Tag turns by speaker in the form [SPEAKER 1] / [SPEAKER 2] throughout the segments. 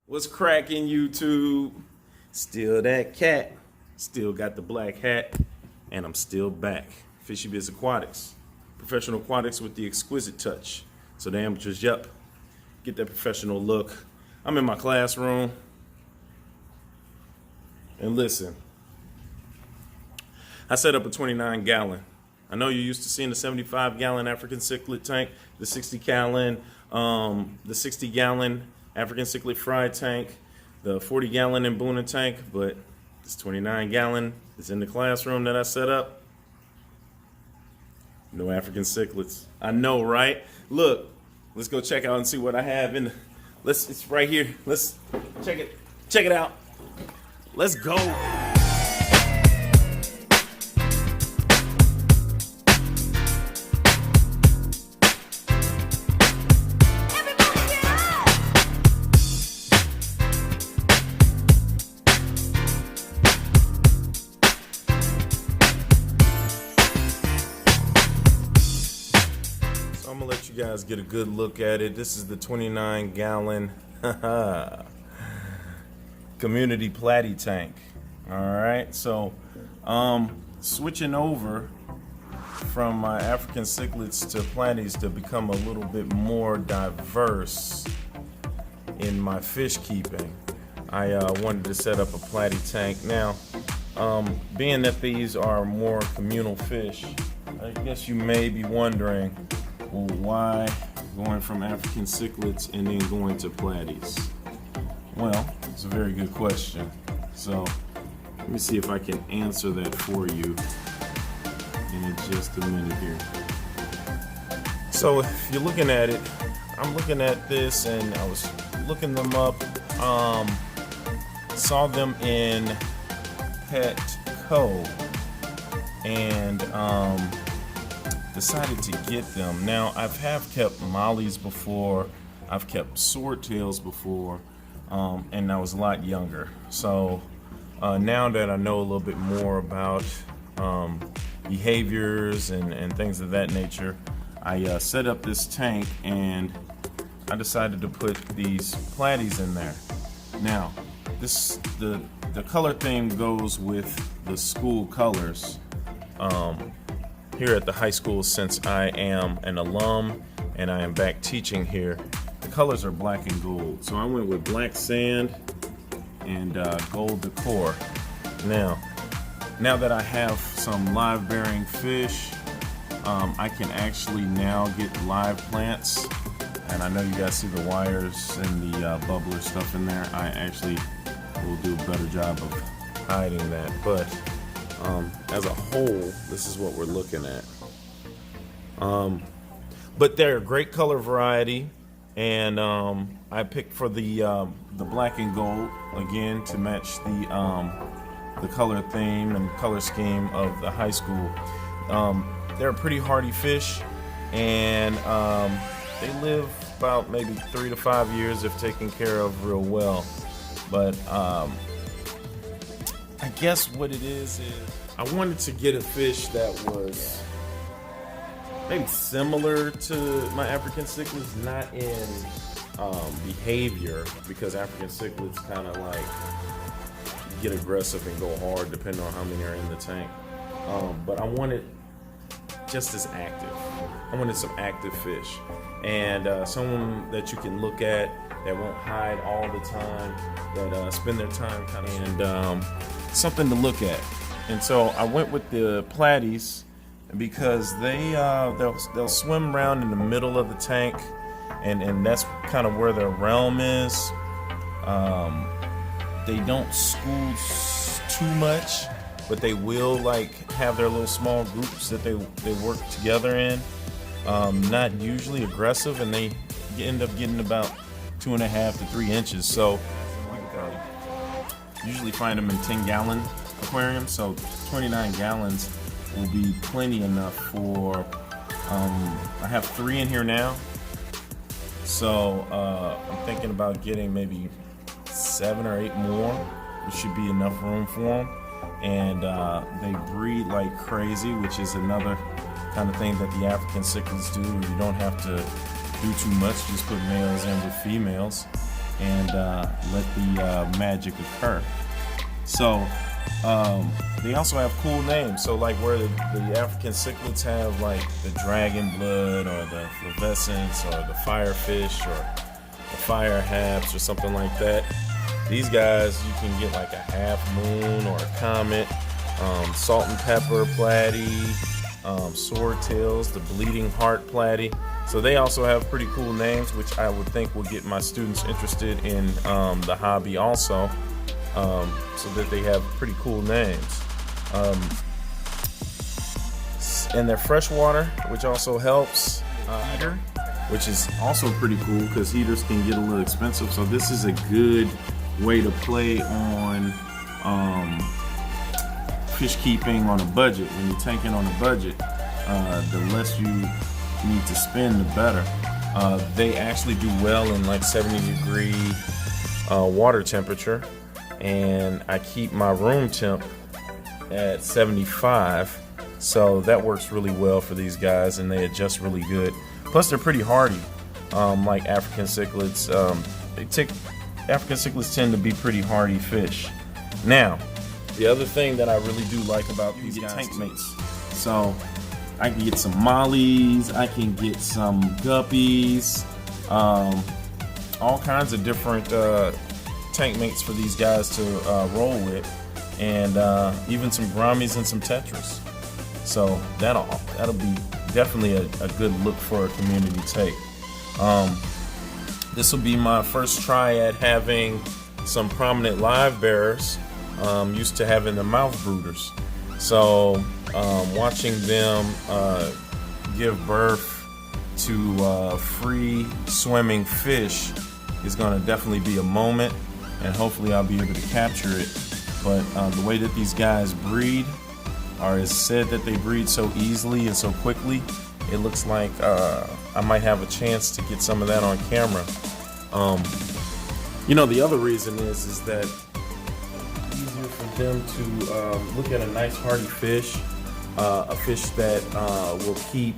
[SPEAKER 1] What's cracking, YouTube? Still that cat, still got the black hat, and I'm still back. FishyBizzAquatics, professional aquatics with the exquisite touch. So the amateurs, yep, get that professional look. I'm in my classroom, and listen, I set up a 29-gallon. I know you're used to seeing the 75-gallon African cichlid tank, the 60-gallon, the 60-gallon African cichlid fry tank, the 40-gallon Mbuna tank, but this 29-gallon is in the classroom that I set up. No African cichlids. I know, right? Look, let's go check out and see what I have in. It's right here. Let's check it. Check it out. Let's go. I'm gonna let you guys get a good look at it. This is the 29-gallon community platy tank. All right, so switching over from my African cichlids to platies to become a little bit more diverse in my fish keeping, I wanted to set up a platy tank. Now, being that these are more communal fish, I guess you may be wondering, well, why going from African cichlids and then going to platies? Well, it's a very good question. So let me see if I can answer that for you in just a minute here. So if you're looking at it, I'm looking at this and I was looking them up, saw them in Petco, and decided to get them. Now, have kept mollies before, I've kept swordtails before, and I was a lot younger. So now that I know a little bit more about behaviors and things of that nature, I set up this tank and I decided to put these platies in there. Now, the color theme goes with the school colors. Here at the high school, since I am an alum and I am back teaching here, the colors are black and gold. So I went with black sand and gold decor. Now that I have some live bearing fish, I can actually now get live plants. And I know you guys see the wires and the bubbler stuff in there. I actually will do a better job of hiding that. But as a whole, this is what we're looking at. But they're a great color variety, and I picked for the black and gold again to match the color theme and color scheme of the high school. They're a pretty hardy fish, and they live about maybe 3 to 5 years if taken care of real well. But I guess what it is I wanted to get a fish that was maybe similar to my African cichlids, not in behavior, because African cichlids kind of like get aggressive and go hard depending on how many are in the tank. But I wanted just as active. I wanted some active fish, and someone that you can look at that won't hide all the time, that spend their time kind of, and something to look at. And so I went with the platies because they'll swim around in the middle of the tank, and that's kind of where their realm is. They don't school too much, but they will like have their little small groups that they work together in. Not usually aggressive, and they end up getting about 2.5 to 3 inches. So usually find them in 10-gallon aquariums, so 29 gallons will be plenty enough for, I have 3 in here now, so I'm thinking about getting maybe 7 or 8 more, which should be enough room for them. And they breed like crazy, which is another kind of thing that the African cichlids do. You don't have to do too much, just put males in with females. and let the magic occur. So they also have cool names. So like where the African cichlids have like the dragon blood or the fluorescence or the firefish or the fire haps or something like that. These guys, you can get like a half moon or a comet, salt and pepper platy, swordtails, the bleeding heart platy. So they also have pretty cool names, which I would think will get my students interested in the hobby also, so that they have pretty cool names. And they're freshwater, which also helps. Heater, which is also pretty cool because heaters can get a little expensive. So this is a good way to play on fish keeping on a budget. When you're tanking on a budget, the less you need to spend, the better. They actually do well in like 70-degree water temperature, and I keep my room temp at 75, so that works really well for these guys, and they adjust really good. Plus they're pretty hardy, like African cichlids. African cichlids tend to be pretty hardy fish. Now, the other thing that I really do like about these guys, tank mates. So I can get some mollies, I can get some guppies, all kinds of different tank mates for these guys to roll with, and even some grommies and some tetras. So that'll be definitely a good look for a community take. This will be my first try at having some prominent live bearers. Used to having the mouth brooders. So watching them give birth to free swimming fish is going to definitely be a moment, and hopefully I'll be able to capture it. But the way that these guys breed, or is said that they breed so easily and so quickly, it looks like I might have a chance to get some of that on camera. You know, the other reason is that it's easier for them to look at a nice hardy fish, a fish that will keep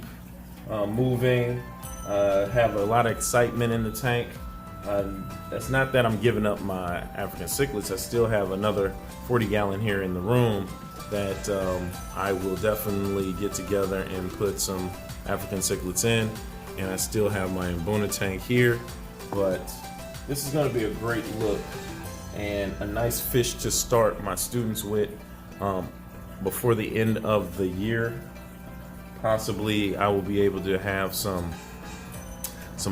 [SPEAKER 1] moving, have a lot of excitement in the tank. It's not that I'm giving up my African cichlids. I still have another 40-gallon here in the room that I will definitely get together and put some African cichlids in, and I still have my Mbuna tank here. But this is going to be a great look and a nice fish to start my students with before the end of the year. Possibly I will be able to have some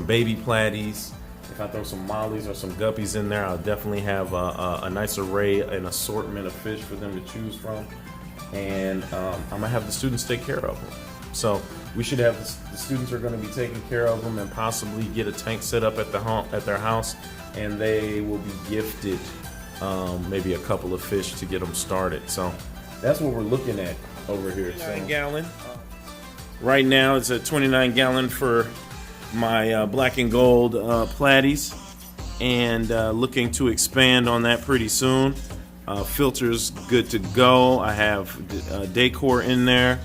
[SPEAKER 1] baby platies. If I throw some mollies or some guppies in there, I'll definitely have a nice array, an assortment of fish for them to choose from. And I'm gonna have the students take care of them. So we should have the students are going to be taking care of them, and possibly get a tank set up at their house, and they will be gifted maybe a couple of fish to get them started. So that's what we're looking at over here. 29-gallon. Right now it's a 29-gallon for my black and gold platies, and looking to expand on that pretty soon. Filters good to go. I have decor in there,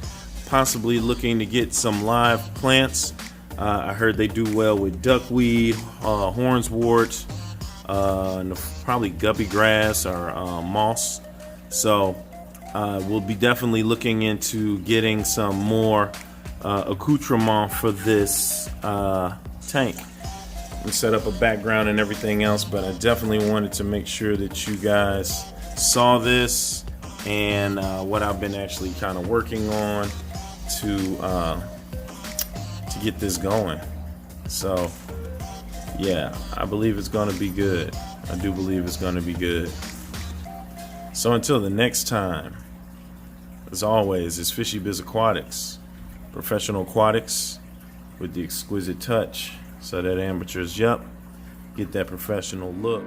[SPEAKER 1] possibly looking to get some live plants. I heard they do well with duckweed, hornswort, probably guppy grass or moss. So we'll be definitely looking into getting some more accoutrement for this tank. We set up a background and everything else, but I definitely wanted to make sure that you guys saw this and what I've been actually kind of working on to get this going. So yeah, I believe it's going to be good. I do believe it's going to be good. So until the next time, as always, it's FishyBizzAquatics, professional aquatics with the exquisite touch, so that amateurs, get that professional look.